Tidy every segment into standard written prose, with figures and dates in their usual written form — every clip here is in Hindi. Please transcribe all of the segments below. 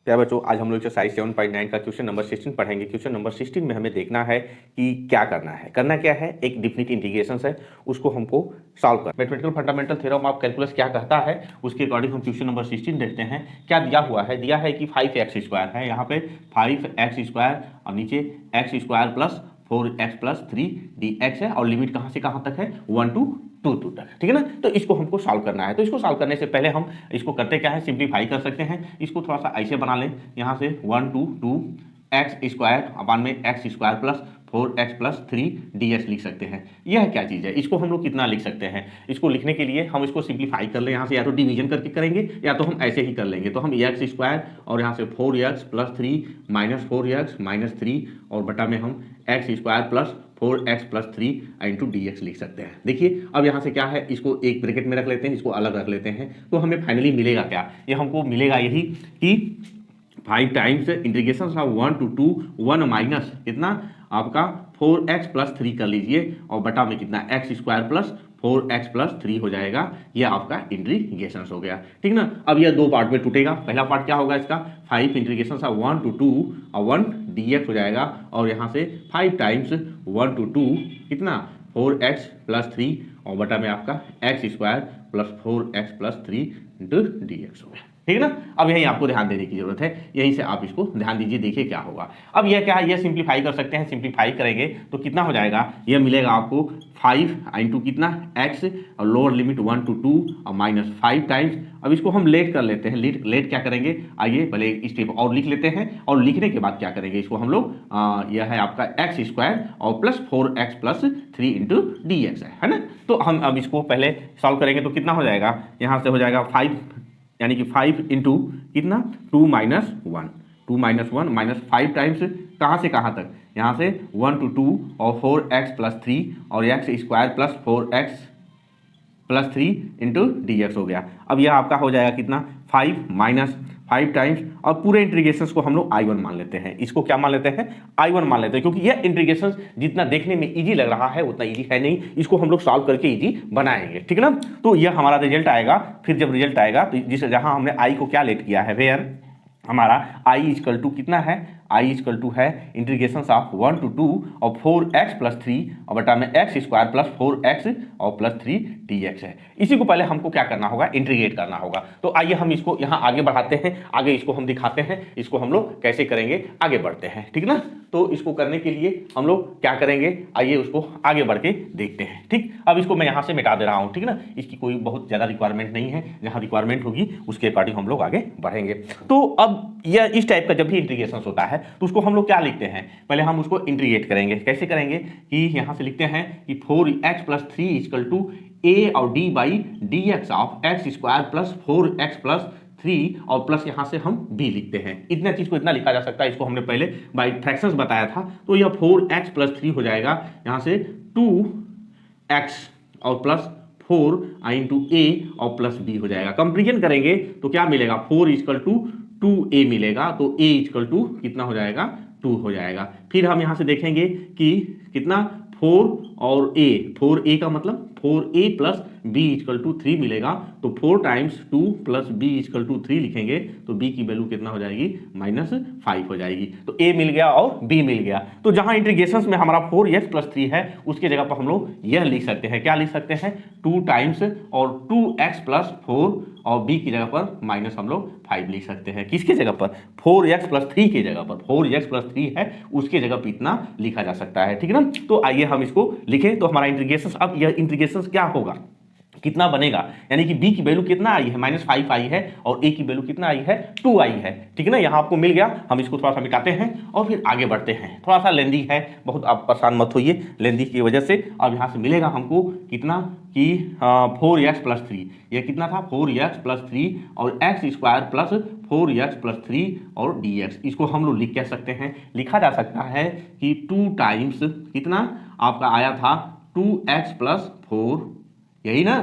क्या बच्चों, आज हम लोग एक्सरसाइज 7.9 का क्वेश्चन नंबर 16 पढ़ेंगे। क्वेश्चन नंबर 16 में हमें देखना है कि क्या करना है। करना क्या है, एक डिफिनिट इंटीग्रेशन है, उसको हमको सॉल्व कर। Mathematical fundamental theorem of calculus क्या कहता है, उसके अकॉर्डिंग हम क्वेश्चन नंबर 16 देखते हैं। क्या दिया हुआ है, दिया है कि 5x² है, यहाँ पे 5x² और नीचे x² plus 4x plus 3dx है, और लिमिट कहाँ से कहाँ तक है, 1 to 2 तक, ठीक है ना। तो इसको हमको सॉल्व करना है। तो इसको सॉल्व करने से पहले हम इसको करते क्या है, सिंप्लीफाई कर सकते हैं। इसको थोड़ा सा ऐसे बना लें, यहाँ से 1 to 2x² अपान में x² plus 4x plus 3dx लिख सकते हैं। यह क्या चीज़ है, इसको हम लोग कितना लिख सकते हैं। इसको लिखने के लिए हम इसको सिंप्लीफाई कर लें, यहाँ से या तो डिवीजन करके करेंगे या तो हम ऐसे ही कर लेंगे। तो हम x² और यहाँ से 4x plus 3 minus 4x minus 3 और बटा में हम x² plus 4x plus 3 into dx लिख सकते हैं। देखिए अब यहाँ से क्या है, इसको एक ब्रैकेट में रख लेते हैं, इसको अलग रख लेते हैं। तो हमें फाइनली मिलेगा क्या, ये हमको मिलेगा यही कि 5 times integration of 1 to 2 1 minus कितना आपका 4x प्लस 3 कर लीजिए, और बटा में कितना x² प्लस 4x प्लस 3 हो जाएगा। यह आपका इंटीग्रेशन हो गया, ठीक ना। अब यह दो पार्ट में टूटेगा। पहला पार्ट क्या होगा इसका, 5 इंटीग्रेशन ऑफ 1 to 2 और 1 dx हो जाएगा, और यहाँ से 5 टाइम्स 1 to 2 कितना 4x प्लस 3 और बटा में आपका x² plus 4x plus 3 into dx हो गया, ठीक है ना। अब यही आपको ध्यान देने की जरूरत है, यहीं से आप इसको ध्यान दीजिए, देखिए क्या होगा। अब यह क्या है, यह सिंप्लीफाई कर सकते हैं। सिंप्लीफाई करेंगे तो कितना हो जाएगा, यह मिलेगा आपको 5 इंटू कितना x और लोअर लिमिट 1 to 2 और माइनस 5 टाइम्स। अब इसको हम लेट कर लेते हैं। लेट क्या करेंगे, आइए पहले स्टेप और लिख लेते हैं, और लिखने के बाद क्या करेंगे, इसको हम लोग यह है आपका x² और plus 4x plus 3 into dx है ना। तो हम अब इसको पहले सॉल्व करेंगे तो कितना हो जाएगा, यहाँ से हो जाएगा 5 यानी कि 5 इंटू कितना 2 माइनस 1 2 माइनस 1 माइनस 5 टाइम्स कहाँ से कहाँ तक, यहाँ से 1 to 2 और 4x प्लस 3 और x² plus 4x plus 3 into dx हो गया। अब यह आपका हो जाएगा कितना 5 माइनस 5 टाइम्स, और पूरे इंटीग्रेशंस को हम लोग I1 मान लेते हैं। इसको क्या मान लेते हैं, I1 मान लेते हैं, क्योंकि यह इंटीग्रेशन जितना देखने में इजी लग रहा है उतना इजी है नहीं। इसको हम लोग सॉल्व करके इजी बनाएंगे, ठीक है ना। तो यह हमारा रिजल्ट आएगा। फिर जब रिजल्ट आएगा तो जिस जहां हमने I को क्या लेट किया है, वेयर हमारा I इक्वल टू कितना है, I इक्वल टू है इंटीग्रेशन ऑफ 1 to 2 और 4x प्लस 3 और बटा में x² प्लस 4x और प्लस 3 dx है। इसी को पहले हमको क्या करना होगा, इंटीग्रेट करना होगा। तो आइए हम इसको यहाँ आगे बढ़ाते हैं, आगे इसको हम दिखाते हैं, इसको हम लोग कैसे करेंगे, आगे बढ़ते हैं, ठीक ना। तो इसको करने के लिए हम लोग क्या करेंगे, आइए उसको आगे बढ़ के देखते हैं, ठीक। अब इसको मैं यहाँ से मिटा दे रहा हूँ, ठीक ना। इसकी कोई बहुत ज़्यादा रिक्वायरमेंट नहीं है, जहाँ रिक्वायरमेंट होगी उसके अकॉर्डिंग हम लोग आगे बढ़ेंगे। तो अब यह इस टाइप का जब भी इंटीग्रेशन होता है तो उसको हम लोग क्या लिखते हैं, पहले हम उसको इंटीग्रेट करेंगे। कैसे करेंगे कि यहाँ से लिखते हैं कि 4x plus 3 equal to a और d by dx of x² plus 4x plus 3 और प्लस यहाँ से हम b लिखते हैं। इतना चीज को इतना लिखा जा सकता है। इसको हमने पहले बाई फ्रैक्शंस बताया था। तो यह 4x प्लस 3 हो जाएगा, यहाँ से 2x और प्लस 4 इंटू a और प्लस b हो जाएगा। कंपेरिजन करेंगे तो क्या मिलेगा, 4 इक्वल टू 2a मिलेगा, तो a इक्वल टू कितना हो जाएगा, 2 हो जाएगा। फिर हम यहाँ से देखेंगे कि कितना 4 और a, 4a का मतलब 4a plus b equal to 3 मिलेगा। तो 4 times 2 plus b equal to 3 लिखेंगे तो b की वैल्यू कितना हो जाएगी, -5 हो जाएगी। तो a मिल गया और b मिल गया। तो जहां इंटीग्रेशन में हमारा 4x प्लस 3 है उसके जगह पर हम लोग यह लिख सकते हैं, क्या लिख सकते हैं, 2 टाइम्स और 2x प्लस 4 और b की जगह पर माइनस हम लोग 5 लिख सकते हैं। किसके जगह पर, 4x प्लस 3 की जगह पर, 4x प्लस 3 है उसके जगह पर इतना लिखा जा सकता है, ठीक है ना। तो आइए हम इसको लिखें। तो हमारा इंटीग्रेशन, अब यह इंटीग्रेशन क्या होगा, कितना बनेगा, यानी कि b की वैल्यू कितना आई है, -5 आई है, और a की वैल्यू कितना आई है, 2 आई है, ठीक है ना। यहाँ आपको मिल गया। हम इसको थोड़ा सा मिटाते हैं और फिर आगे बढ़ते हैं। थोड़ा सा लेंदी है, बहुत आप परेशान मत होइए लेंदी की वजह से। अब यहाँ से मिलेगा हमको कितना कि 4x प्लस 3, यह कितना था 4x प्लस 3 और x² प्लस 4x प्लस 3 और dx। इसको हम लोग लिख कह सकते हैं, लिखा जा सकता है कि 2 टाइम्स कितना आपका आया था 2x प्लस 4, यही ना,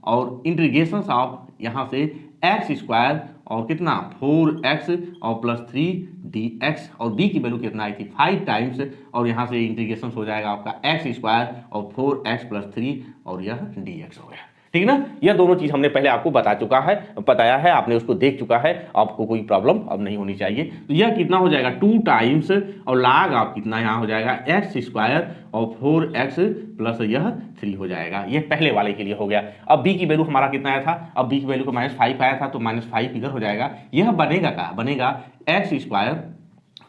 और इंटीग्रेशन ऑफ यहाँ से x² और कितना 4x और प्लस 3dx, और b की वैल्यू कितना आई थी 5 टाइम्स, और यहाँ से इंटीग्रेशन हो जाएगा आपका x² और 4x प्लस 3 और यह dx हो गया, ठीक ना। यह दोनों चीज हमने पहले आपको बताया है, आपने उसको देख चुका है, आपको कोई प्रॉब्लम अब नहीं होनी चाहिए। तो यह कितना हो जाएगा 2 टाइम्स और लाग आप कितना यहाँ हो जाएगा एक्स स्क्वायर और 4x प्लस यह 3 हो जाएगा। यह पहले वाले के लिए हो गया। अब b की वैल्यू हमारा कितना आया था, अब b की वैल्यू को -5 आया था, तो -5 इधर हो जाएगा। यह बनेगा क्या, बनेगा x square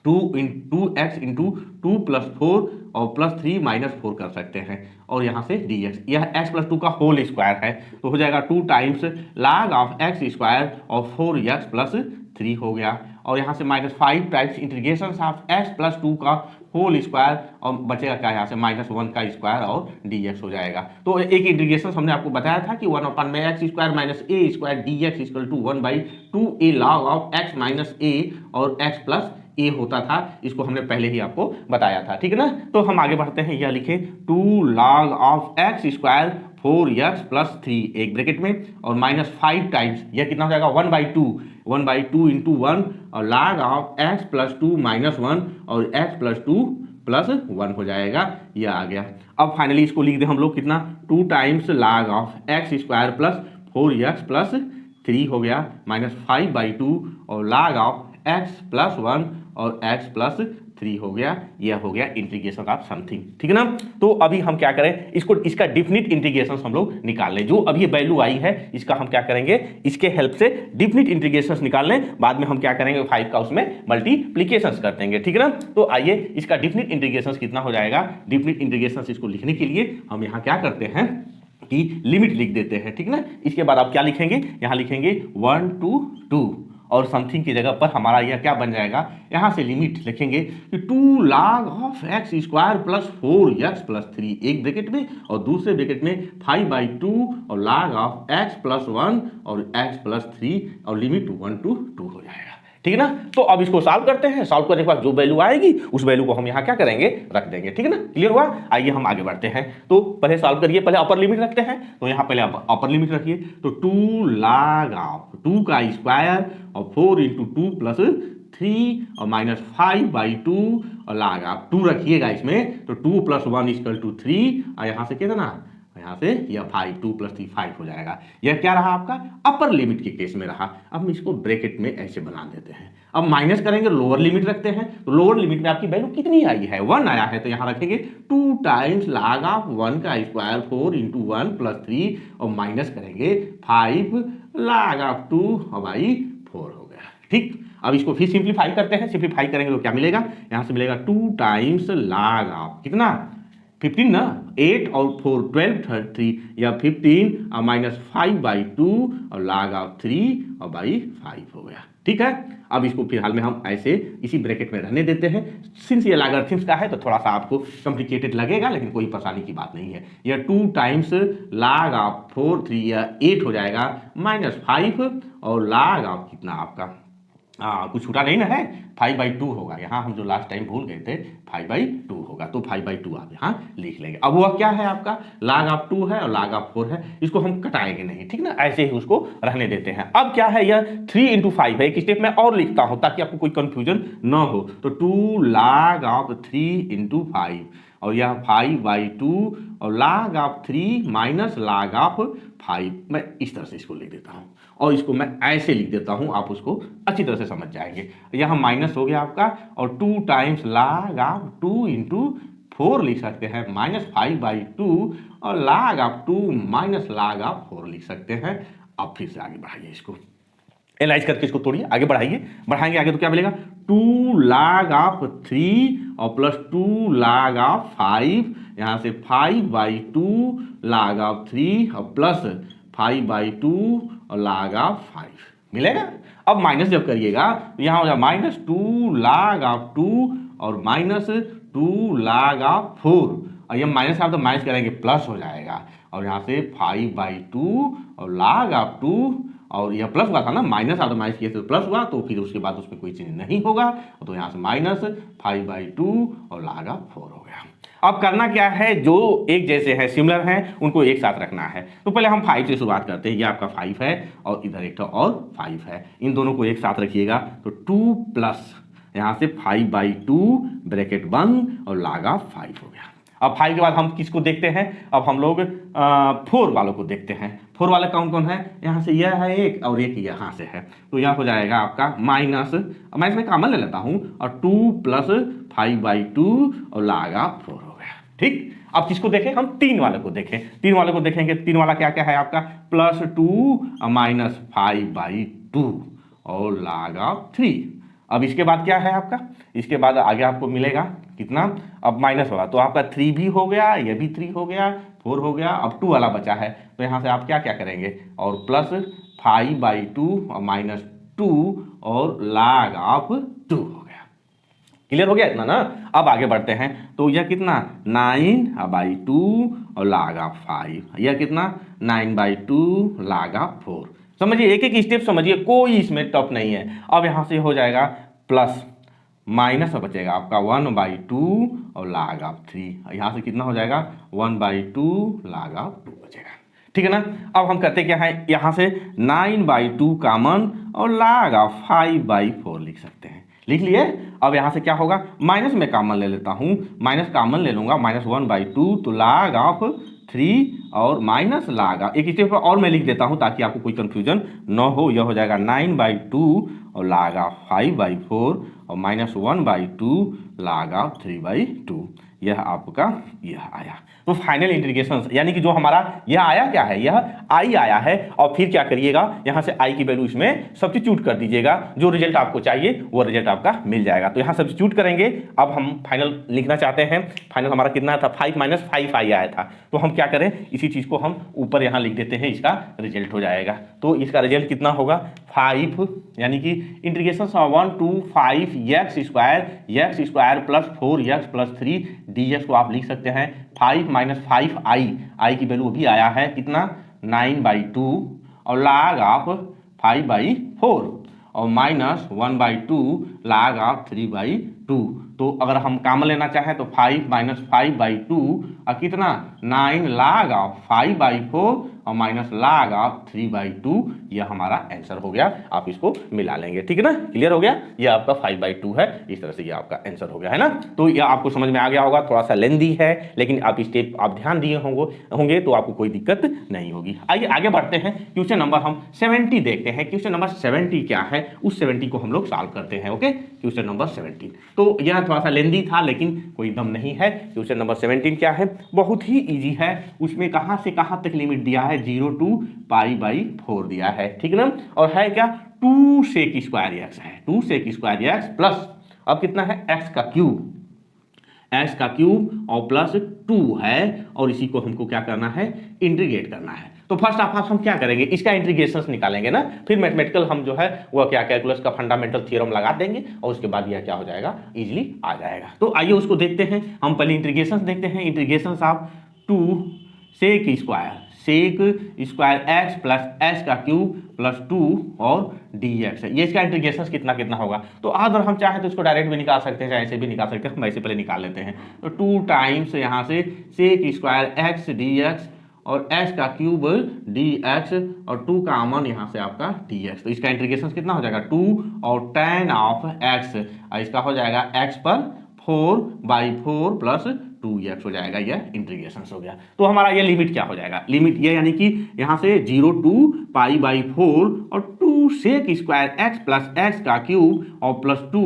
2x into 2 plus 4 और प्लस 3 माइनस 4 कर सकते हैं, और यहाँ से dx, यह x प्लस 2 का होल स्क्वायर है, तो हो जाएगा 2 times log of x square और 4x प्लस 3 हो गया, और यहाँ से -5 times integration of x plus 2 का होल स्क्वायर, और बचेगा क्या यहाँ से -1 का स्क्वायर और dx हो जाएगा। तो एक इंटीग्रेशन हमने आपको बताया था कि 1/x square minus a square dx equal to 1/2a log of x minus a और x प्लस ए होता था। इसको हमने पहले ही आपको बताया था, ठीक है ना। तो हम आगे बढ़ते हैं, यह लिखे 2 log of x square 4x plus 3 एक ब्रैकेट में और -5 टाइम्स, यह कितना हो जाएगा 1/2 इंटू 1 और log ऑफ x प्लस 2 -1 और x प्लस 2 प्लस 1 हो जाएगा, यह आ गया। अब फाइनली इसको लिख दें हम लोग कितना 2 times log of x square plus 4x plus 3 हो गया -5/2 और log ऑफ x प्लस 1 और x प्लस 3 हो गया। यह हो गया इंटीग्रेशन ऑफ समथिंग, ठीक है ना। तो अभी हम क्या करें, इसका डिफिनिट इंटीग्रेशन हम लोग निकाल लें। जो अभी वैल्यू आई है इसका हम क्या करेंगे, इसके हेल्प से डिफिनिट इंटीग्रेशन निकाल लें। बाद में हम क्या करेंगे 5 का उसमें मल्टीप्लीकेशन कर देंगे, ठीक है ना। तो आइए इसका डिफिनिट इंटीग्रेशन कितना हो जाएगा। डिफिनिट इंटीग्रेशन इसको लिखने के लिए हम यहाँ क्या करते हैं कि लिमिट लिख देते हैं, ठीक ना। इसके बाद आप क्या लिखेंगे, यहाँ लिखेंगे 1 to 2 और समथिंग की जगह पर हमारा यह क्या बन जाएगा, यहाँ से लिमिट लिखेंगे कि 2 log of x square plus 4x plus 3 एक ब्रैकेट में और दूसरे ब्रैकेट में 5/2 और log ऑफ x प्लस 1 और x प्लस 3 और लिमिट 1 to 2 हो जाएगा, ठीक है ना। तो अब इसको सॉल्व करते हैं। सॉल्व करने के बाद जो वैल्यू आएगी उस वैल्यू को हम यहाँ क्या करेंगे, रख देंगे, ठीक है ना। क्लियर हुआ। आइए हम आगे बढ़ते हैं। तो पहले सॉल्व करिए, पहले अपर लिमिट रखते हैं। तो यहाँ पहले आप अपर लिमिट रखिए, तो 2 log ऑफ 2 का स्क्वायर और 4 इंटू 2 प्लस 3 और -5/2 और log ऑफ 2 रखिएगा इसमें, तो 2 प्लस 1 इक्वल टू 3 और यहाँ से कितना, यहाँ से यह 5 2 प्लस 3 5 हो जाएगा। यह क्या रहा आपका अपर लिमिट के केस में रहा। अब हम इसको ब्रैकेट में ऐसे बना देते हैं। अब माइनस करेंगे, लोअर लिमिट रखते हैं, तो लोअर लिमिट में आपकी वैल्यू कितनी आई है 1 आया है, तो यहाँ रखेंगे 2 टाइम्स log ऑफ 1 का स्क्वायर 4 इंटू 1 प्लस 3 और माइनस करेंगे 5 log ऑफ 2 और बाई 4 हो गया, ठीक। अब इसको फिर सिंप्लीफाई करते हैं। सिंप्लीफाई करेंगे तो क्या मिलेगा, यहाँ से मिलेगा 2 टाइम्स log ऑफ कितना 15 ना, 8 और 4 12 3 या 15 और -5/2 और log ऑफ 3 और बाई 5 हो गया, ठीक है। अब इसको फिलहाल में हम ऐसे इसी ब्रैकेट में रहने देते हैं। सिंस ये लॉगरिथम्स का है तो थोड़ा सा आपको कॉम्प्लिकेटेड लगेगा, लेकिन कोई परेशानी की बात नहीं है। यह 2 टाइम्स log ऑफ 4 3 या 8 हो जाएगा -5 और log ऑफ कितना आपका कुछ छूटा नहीं ना है 5/2 होगा। यहाँ हम जो लास्ट टाइम भूल गए थे 5/2 होगा, तो 5/2 आप यहाँ लिख लेंगे। अब वह क्या है आपका log ऑफ 2 है और log ऑफ 4 है, इसको हम कटाएंगे नहीं, ठीक ना, ऐसे ही उसको रहने देते हैं। अब क्या है, यह 3 इंटू 5 है। एक स्टेप में और लिखता हूँ ताकि आपको कोई कंफ्यूजन न हो। तो 2 log ऑफ 3 इंटू 5 और यह 5/2 और log of 3 minus log of 5, मैं इस तरह से इसको लिख देता हूँ और इसको मैं ऐसे लिख देता हूँ, आप उसको अच्छी तरह से समझ जाएंगे। यहाँ माइनस हो गया आपका और 2 टाइम्स log ऑफ 2 इंटू 4 लिख सकते हैं -5/2 और log of 2 minus log of 4 लिख सकते हैं। अब फिर से आगे बढ़ाइए, इसको एनालाइज करके इसको तोड़िए, आगे बढ़ाएंगे आगे तो क्या मिलेगा 2 log ऑफ 3 और प्लस 2 log ऑफ 5, यहाँ से 5/2 log ऑफ 3 और प्लस 5/2 और log ऑफ 5 मिलेगा। अब माइनस जब करिएगा तो यहाँ हो जाएगा -2 log ऑफ 2 और -2 log ऑफ 4 और ये माइनस आप तो माइनस करेंगे प्लस हो जाएगा और यहाँ से 5/2 और log ऑफ 2 और यह प्लस हुआ था ना, माइनस आप तो माइनस किए तो प्लस हुआ, तो फिर उसके बाद उसमें कोई चेंज नहीं होगा, तो यहाँ से -5/2 और log ऑफ 4 हो गया। अब करना क्या है, जो एक जैसे हैं सिमिलर हैं उनको एक साथ रखना है। तो पहले हम 5 से शुरुआत करते हैं। ये आपका 5 है और इधर एक और 5 है, इन दोनों को एक साथ रखिएगा तो 2 प्लस यहाँ से 5/2 ब्रैकेट बंद और log ऑफ 5 हो गया। अब 5 के बाद हम किसको देखते हैं, अब हम लोग 4 वालों को देखते हैं। 4 वाले कौन कौन है, यहाँ से यह है एक और एक यहाँ से है, तो यहाँ हो जाएगा आपका माइनस, मैं इसमें कॉमन ले लेता हूँ, और 2 प्लस 5/2 और लागा 4 हो गया। ठीक, अब किसको देखें, हम 3 वाले को देखें। 3 वाले को देखेंगे, 3 वाला क्या क्या है आपका, +2 माइनस 5/2 और लागा 3। अब इसके बाद क्या है आपका, इसके बाद आगे आपको मिलेगा कितना, अब माइनस होगा तो आपका 3 भी हो गया, ये भी 3 हो गया, 4 हो गया, अब 2 वाला बचा है, तो यहाँ से आप क्या क्या करेंगे, और +5/2 और -2 और log ऑफ 2 हो गया। क्लियर हो गया इतना ना। अब आगे बढ़ते हैं, तो यह कितना 9/2 और log ऑफ 5, यह कितना 9/2 log ऑफ 4। समझिए, एक एक स्टेप समझिए, कोई इसमें टफ नहीं है। अब यहाँ से हो जाएगा प्लस माइनस बचेगा आपका 1/2 और log ऑफ 3, यहाँ से कितना हो जाएगा 1/2 log ऑफ 2 बचेगा। ठीक है ना। अब हम करते क्या है, यहाँ से 9/2 कॉमन और log ऑफ 5/4 लिख सकते हैं, लिख लिए। अब यहाँ से क्या होगा, माइनस में कॉमन ले लेता हूँ, माइनस कॉमन ले लूंगा, -1/2 तो log ऑफ 3 और माइनस log ऑफ, एक स्टेप और मैं लिख देता हूँ ताकि आपको कोई कंफ्यूजन न हो। यह हो जाएगा 9/2 और log ऑफ 5/4 और -1/2 log ऑफ 3/2। यह आपका यह आया। तो फाइनल इंटीग्रेशन यानी कि जो हमारा यह आया क्या है, यह आई आया है। और फिर क्या करिएगा, यहाँ से आई की वैल्यू इसमें सब्स्टिट्यूट कर दीजिएगा, जो रिजल्ट आपको चाहिए वो रिजल्ट आपका मिल जाएगा। तो यहाँ सब्स्टिट्यूट करेंगे। अब हम फाइनल लिखना चाहते हैं, फाइनल हमारा कितना था 5 - 5 आई आया था, तो हम क्या करें, इसी चीज को हम ऊपर यहाँ लिख देते हैं, इसका रिजल्ट हो जाएगा। तो इसका रिजल्ट कितना होगा 5, यानी कि integration 1 to 5 x square plus 4x plus 3 dx को आप लिख सकते हैं 5 - 5 आई की वैल्यू भी आया है कितना 9/2 और log ऑफ 5/4 और -1/2 log ऑफ 3/2। तो अगर हम कॉमन लेना चाहें तो 5 - 5/2 और कितना 9 log ऑफ 5/4 और -log ऑफ 3/2, यह हमारा आंसर हो गया। आप इसको मिला लेंगे, ठीक है ना, क्लियर हो गया। यह आपका 5/2 है, इस तरह से यह आपका आंसर हो गया है ना। तो यह आपको समझ में आ गया होगा, थोड़ा सा लेंदी है, लेकिन आप स्टेप आप ध्यान दिए होंगे तो आपको कोई दिक्कत नहीं होगी। आइए आगे बढ़ते हैं, क्वेश्चन नंबर हम 70 देखते हैं। क्वेश्चन नंबर 70 क्या है, उस 70 को हम लोग सॉल्व करते हैं। Okay, question number 17। तो यह थोड़ा सा लेंदी था, लेकिन कोई दम नहीं है। क्वेश्चन नंबर 17 क्या है, बहुत ही इजी है। उसमें कहां से कहां तक लिमिट दिया है, 0 to π/4 दिया है, ठीक है ना। और है क्या 2 sec स्क्वायर x है, 2 sec स्क्वायर x प्लस अब कितना है x का क्यूब और प्लस 2 है, और इसी को हमको क्या करना है, इंटीग्रेट करना है। तो फर्स्ट ऑफ ऑल हम क्या करेंगे, इसका इंटीग्रेशंस निकालेंगे ना, फिर मैथमेटिकल हम जो है वह क्या कैलकुलस का फंडामेंटल थ्योरम लगा देंगे, और उसके बाद यह क्या हो जाएगा, इजीली आ जाएगा। तो आइए उसको देखते हैं। हम पहले इंटीग्रेशंस देखते हैं। Integrations of 2 sec square x plus s का क्यूब प्लस 2 और dx है। ये इसका इंटीग्रेशन कितना कितना होगा। तो अगर हम चाहें तो इसको डायरेक्ट भी निकाल सकते हैं, चाहे ऐसे भी निकाल सकते हैं। हम ऐसे पहले निकाल लेते हैं। तो 2 टाइम्स यहाँ से sec स्क्वायर x dx और s का क्यूब dx और 2 कॉमन यहाँ से आपका dx। तो इसका इंटीग्रेशन कितना हो जाएगा 2 और tan ऑफ x, इसका हो जाएगा x पर 4/4 प्लस 2x हो जाएगा। यह इंटीग्रेशन हो गया। तो हमारा ये लिमिट क्या हो जाएगा, लिमिट ये यानी कि यहाँ से 0 to π/4 और 2 sec square x plus x का क्यूब और प्लस 2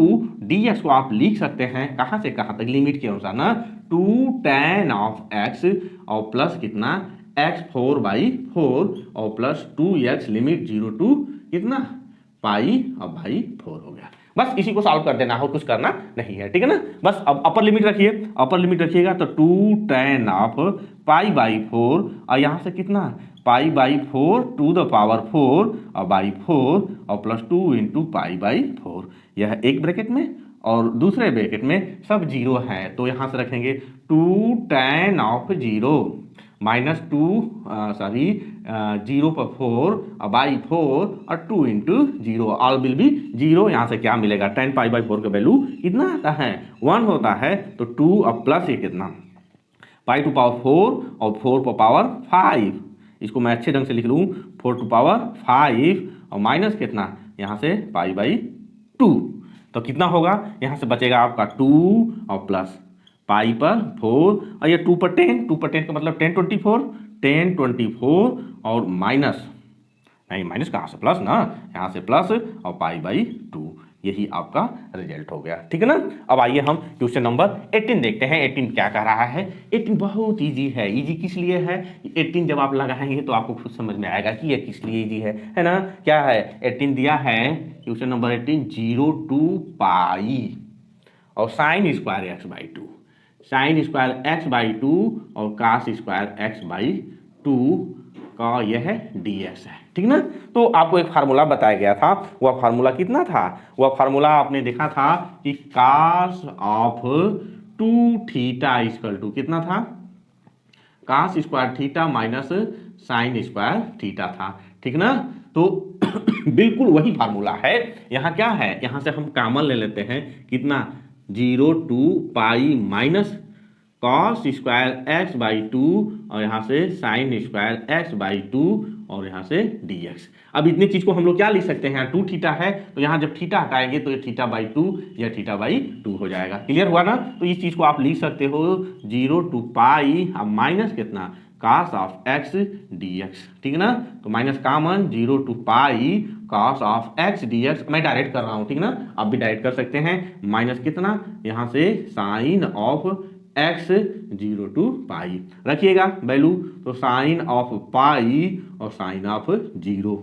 dx को आप लिख सकते हैं कहाँ से कहाँ तक, लिमिट के अनुसार ना, 2 tan ऑफ x और प्लस कितना x 4/4 और प्लस 2x लिमिट 0 to कितना π/4 हो गया। बस इसी को सॉल्व कर देना हो, कुछ करना नहीं है, ठीक है ना। बस अब अपर लिमिट रखिए, अपर लिमिट रखिएगा तो 2 tan ऑफ π/4 और यहाँ से कितना π/4 टू द पावर 4 और /4 और प्लस 2 इंटू π/4, यह एक ब्रैकेट में और दूसरे ब्रैकेट में सब जीरो है, तो यहाँ से रखेंगे 2 tan ऑफ 0 माइनस 2 0 पर 4 और /4 और 2 इंटू 0, ऑल विल बी 0। यहाँ से क्या मिलेगा, tan π/4 का वैल्यू कितना आता है 1 होता है। तो 2 और प्लस ये कितना π टू पावर 4 और 4 पर पावर 5, इसको मैं अच्छे ढंग से लिख लूँ 4 टू पावर 5 और माइनस कितना यहाँ से π/2, तो कितना होगा, यहाँ से बचेगा आपका 2 और प्लस पाई पर 4 और ये 2 पर 10, 2 पर 10 का मतलब 10 24, 10 24 और माइनस, नहीं माइनस कहाँ से, प्लस ना, यहाँ से प्लस और पाई बाई 2, यही आपका रिजल्ट हो गया। ठीक है ना। अब आइए हम क्वेश्चन नंबर 18 देखते हैं। 18 क्या कह रहा है। 18 बहुत इजी है। इजी किस लिए है, 18 जब आप लगाएंगे तो आपको खुद समझ में आएगा कि ये किस लिए इजी है ना। क्या है 18 दिया है, क्वेश्चन नंबर 18, 0 to पाई और sine square x by 2, sine square x by 2 और कास स्क्वायर एक्स बाई 2 का यह dx है। ठीक ना। तो आपको एक फार्मूला बताया गया था, वह फार्मूला कितना था, वह फार्मूला आपने देखा था कि cos of 2 theta equal to कितना था, cos square theta minus sine square theta था। ठीक ना। तो बिल्कुल वही फार्मूला है। यहाँ क्या है, यहाँ से हम कॉमन ले लेते हैं, कितना 0 to pi minus cos square x by 2 और यहाँ से साइन स्क्वायर एक्स बाई 2 और यहाँ से dx। अब इतनी चीज को हम लोग क्या लिख सकते हैं, 2 थीटा है तो यहाँ जब थीटा हटाएंगे तो ये थीटा बाई 2 या थीटा बाई 2 हो जाएगा। क्लियर हुआ ना। तो इस चीज को आप लिख सकते हो 0 to पाई अब माइनस कितना cos ऑफ x dx। ठीक ना। तो minus common 0 to pi cos of x dx, मैं डायरेक्ट कर रहा हूँ। ठीक ना। आप भी डायरेक्ट कर सकते हैं, माइनस कितना यहाँ से sine of x 0 to pi रखिएगा वैल्यू, तो साइन ऑफ पाई और sine of 0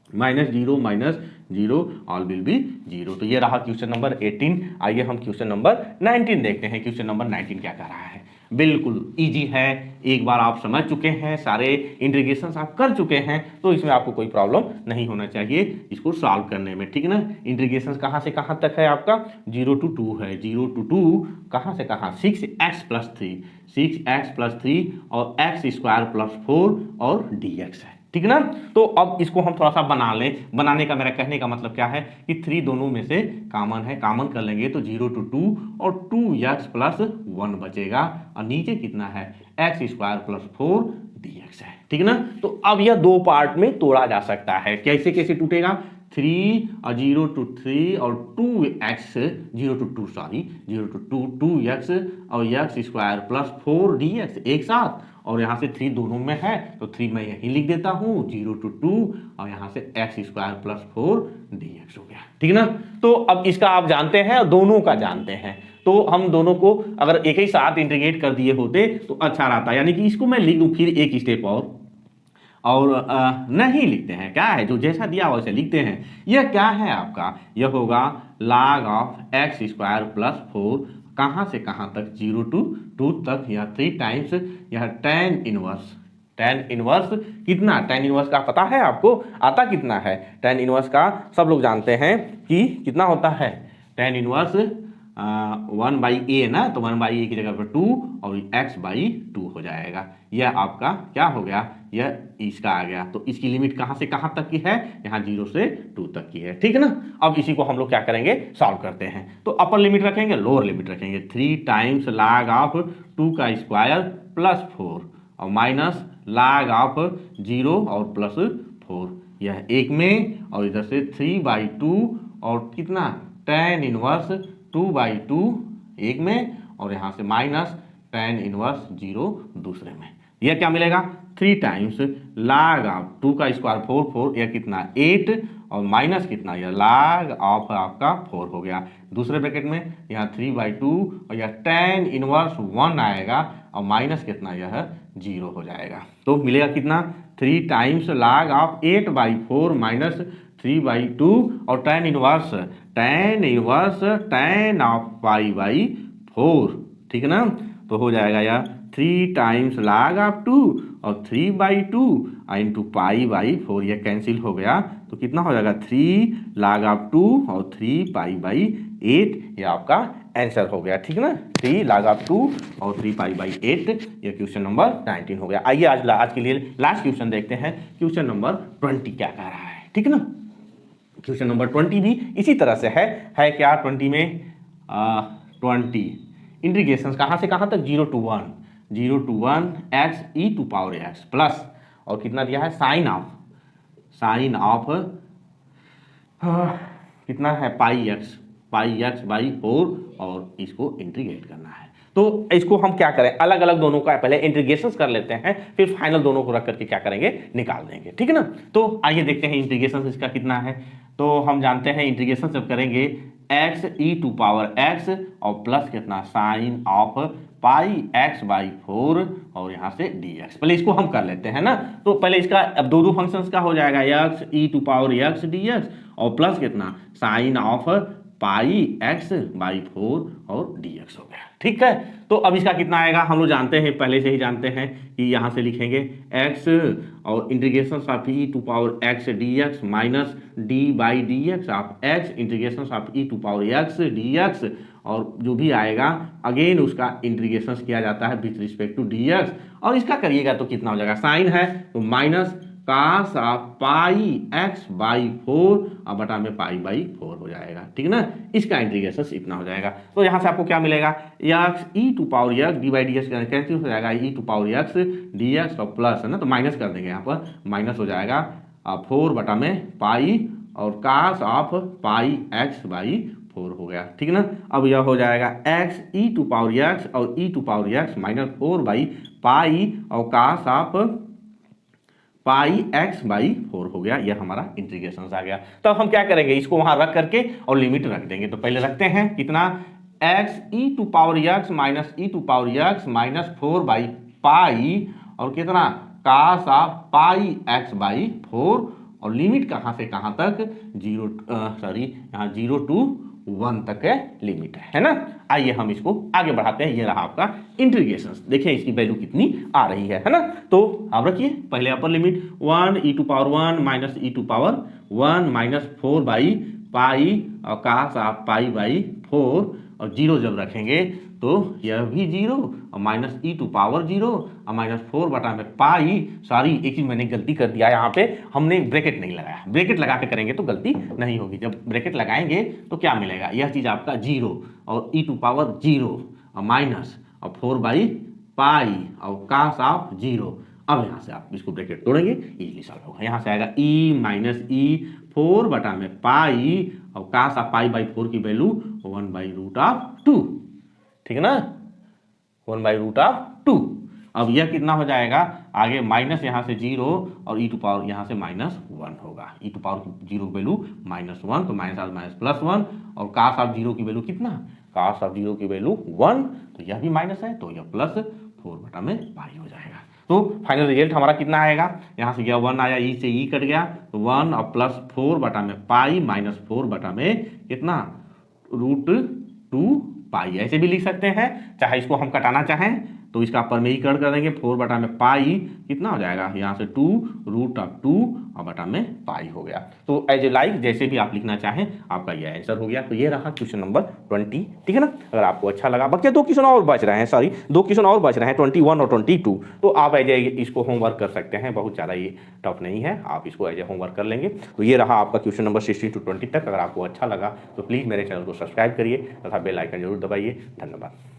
minus zero all will be 0। तो ये रहा क्वेश्चन नंबर 18। आइए हम क्वेश्चन नंबर 19 देखते हैं। क्वेश्चन नंबर 19 क्या कह रहा है। बिल्कुल इजी है, एक बार आप समझ चुके हैं, सारे इंटीग्रेशंस आप कर चुके हैं, तो इसमें आपको कोई प्रॉब्लम नहीं होना चाहिए इसको सॉल्व करने में। ठीक है ना। इंटीग्रेशंस कहाँ से कहाँ तक है आपका, 0 to 2 है, 0 to 2 कहाँ से कहाँ, 6x + 3, 6x + 3 और x स्क्वायर + 4 और dx है। ठीक ना। तो अब इसको हम थोड़ा सा बना लें। बनाने का मेरा कहने का मतलब क्या है कि 3 दोनों में से कॉमन है, कॉमन कर लेंगे तो 0 to 2 और 2x + 1 बचेगा और नीचे कितना है x स्क्वायर + 4 dx है। ठीक ना। तो अब यह दो पार्ट में तोड़ा जा सकता है। कैसे कैसे टूटेगा, 3 और 0 to 3 और 2x 0 to 2 sorry 0 to 2 2x और x स्क्वायर + 4 dx एक साथ, और यहाँ से 3 दोनों में है तो 3 मैं यहीं लिख देता हूँ 0 to 2 और यहाँ से x स्क्वायर + 4 dx हो गया। ठीक ना। तो अब इसका आप जानते हैं और दोनों का जानते हैं, तो हम दोनों को अगर एक ही साथ इंटीग्रेट कर दिए होते तो अच्छा रहता। यानी कि इसको मैं लिख दूँ फिर एक स्टेप और नहीं लिखते हैं, क्या है जो जैसा दिया वैसे लिखते हैं। यह क्या है आपका, यह होगा log ऑफ x स्क्वायर + 4 कहाँ से कहाँ तक 0 to 2 तक, यह 3 टाइम्स यह tan इनवर्स। tan इनवर्स कितना, tan इनवर्स का पता है आपको, आता कितना है tan इनवर्स का, सब लोग जानते हैं कि कितना होता है tan इनवर्स 1/a ना, तो 1/a की जगह पर 2 और x/2 हो जाएगा। यह आपका क्या हो गया, यह इसका आ गया। तो इसकी लिमिट कहाँ से कहाँ तक की है, यहाँ 0 से 2 तक की है। ठीक है ना। अब इसी को हम लोग क्या करेंगे, सॉल्व करते हैं। तो अपर लिमिट रखेंगे, लोअर लिमिट रखेंगे, 3 टाइम्स log ऑफ 2 का स्क्वायर + 4 और माइनस log ऑफ 0 और +4, यह एक में, और इधर से 3/2 और कितना tan इनवर्स 2/2 एक में, और यहाँ से माइनस tan इनवर्स 0 दूसरे में। यह क्या मिलेगा, 3 टाइम्स log ऑफ 2 का स्क्वायर 4 यह कितना 8 और माइनस कितना, यह log ऑफ आपका 4 हो गया। दूसरे ब्रैकेट में यहाँ 3/2 और यह tan इनवर्स 1 आएगा और माइनस कितना, यह 0 हो जाएगा। तो मिलेगा कितना 3 टाइम्स log ऑफ 8/4 माइनस 3/2 और tan इनवर्स tan ऑफ पाई/4। ठीक है ना। तो हो जाएगा यह 3 टाइम्स log ऑफ 2 और 3/2 इंटू पाई/4, यह कैंसिल हो गया तो कितना हो जाएगा 3 log ऑफ 2 और 3 पाई/8, ये आपका आंसर हो गया। ठीक ना। 3 log ऑफ 2 और 3 पाई/8, यह क्वेश्चन नंबर 19 हो गया। आइए आज के लिए लास्ट क्वेश्चन देखते हैं। क्वेश्चन नंबर 20 क्या कह रहा है। ठीक है ना। क्वेश्चन नंबर 20 भी इसी तरह से है क्या, 20 में 20 इंटीग्रेशन कहाँ से कहाँ तक, 0 to 1 x e⁴x प्लस और कितना दिया है साइन ऑफ कितना है पाई x/4 और इसको इंटीग्रेट करना है। तो तो इसको हम क्या करें, अलग अलग दोनों का पहले इंटीग्रेशन कर लेते हैं, फिर फाइनल दोनों को रख करके क्या करेंगे, निकाल देंगे। ठीक है ना। तो आइए देखते हैं इंटीग्रेशन इसका कितना है। तो हम जानते हैं इंटीग्रेशन जब करेंगे x E to power x और प्लस कितना sine of pi x by 4 और यहाँ से डी एक्स। पहले इसको हम कर लेते हैं ना। तो पहले इसका अब दो फंक्शंस का हो जाएगा, x E to power x D x और प्लस कितना sine of pi x by 4 और डी एक्स हो गया। ठीक है। तो अब इसका कितना आएगा, हम लोग जानते हैं, पहले से ही जानते हैं कि यहाँ से लिखेंगे एक्स और integration of e to power x D x minus d by D x of x integration of e to power x D x, और जो भी आएगा अगेन उसका इंटीग्रेशन किया जाता है with respect to d x, और इसका करिएगा तो कितना हो जाएगा, साइन है तो minus cos of pi x by 4 और बटा में पाई बाई 4 हो जाएगा। ठीक है ना। इसका इंटीग्रेशन इतना हो जाएगा। तो यहाँ से आपको क्या मिलेगा, X E to power x D by D X cancel हो जाएगा, E to power x D x और प्लस है ना, तो माइनस कर देंगे, यहाँ पर माइनस हो जाएगा 4 बटा में पाई और cos of pi x by 4 हो गया। ठीक है ना। अब यह हो जाएगा x E to power x और E to power x minus 4 by pi और cos of pi x by 4 हो गया। यह हमारा इंटीग्रेशन आ गया। तो अब हम क्या करेंगे, इसको वहां रख करके और लिमिट रख देंगे। तो पहले रखते हैं कितना, x E to power x minus e to power x minus 4 by pi और कितना cos of pi x by 4 और लिमिट कहाँ से कहाँ तक, 0 टू 1 तक है लिमिट है ना। आइए हम इसको आगे बढ़ाते हैं। ये रहा आपका इंटीग्रेशन। देखिए इसकी वैल्यू कितनी आ रही है ना। तो आप रखिए पहले upper limit 1 e to power 1 minus e to power 1 minus 4 by pi और कास ऑफ पाई बाई 4 और 0 जब रखेंगे तो यह भी 0 और माइनस ई टू पावर 0 और माइनस 4 बटा में पाई, सॉरी एक चीज मैंने गलती कर दिया, यहाँ पे हमने ब्रैकेट नहीं लगाया। ब्रैकेट लगा के करेंगे तो गलती नहीं होगी। जब ब्रैकेट लगाएंगे तो क्या मिलेगा, यह चीज आपका 0 और ई टू पावर 0 और माइनस और 4 बाई पाई और कास ऑफ 0। अब यहाँ से आप इसको ब्रैकेट तोड़ेंगे, इजीली सॉल्व होगा। यहाँ से आएगा ई माइनस ई 4 बटा में पाई और कास ऑफ पाई बाई 4 की वैल्यू 1 बाई रूट ऑफ 2। ठीक है ना, 1 बाई रूट ऑफ 2। अब यह कितना हो जाएगा, आगे माइनस यहाँ से 0 और ई टू पावर यहाँ से माइनस 1 होगा। ई टू पावर 0 की वैल्यू -1 तो माइनस माइनस प्लस 1 और कास ऑफ 0 की वैल्यू कितना, कास ऑफ 0 की वैल्यू 1 तो यह भी माइनस है तो यह प्लस 4 बटा में पाई हो जाएगा। तो फाइनल रिजल्ट हमारा कितना आएगा, यहाँ से यह 1 आया, ई से ई कट गया तो 1 और प्लस 4 बटा में पाई माइनस 4 बटा में कितना रूट 2 पाई। ऐसे भी लिख सकते हैं, चाहे इसको हम कटाना चाहें तो इसका परमेयीकरण कर देंगे, 4 बटा में पाई कितना हो जाएगा, यहाँ से 2 रूट ऑफ 2 और बटा में पाई हो गया। तो एज ए लाइक जैसे भी आप लिखना चाहें आपका ये आंसर हो गया। तो ये रहा क्वेश्चन नंबर 20। ठीक है ना। अगर आपको अच्छा लगा, बाकी 2 क्वेश्चन और बच रहे हैं, सॉरी 2 क्वेश्चन और बच रहे हैं 21 और 22। तो आप एज ए इसको होमवर्क कर सकते हैं, बहुत ज़्यादा ये टफ नहीं है, आप इसको एज ए होमवर्क कर लेंगे। तो ये रहा आपका क्वेश्चन नंबर 16 to 20 तक। अगर आपको अच्छा लगा तो प्लीज़ मेरे चैनल को सब्सक्राइब करिए तथा बेल आइकन जरूर दबाइए। धन्यवाद।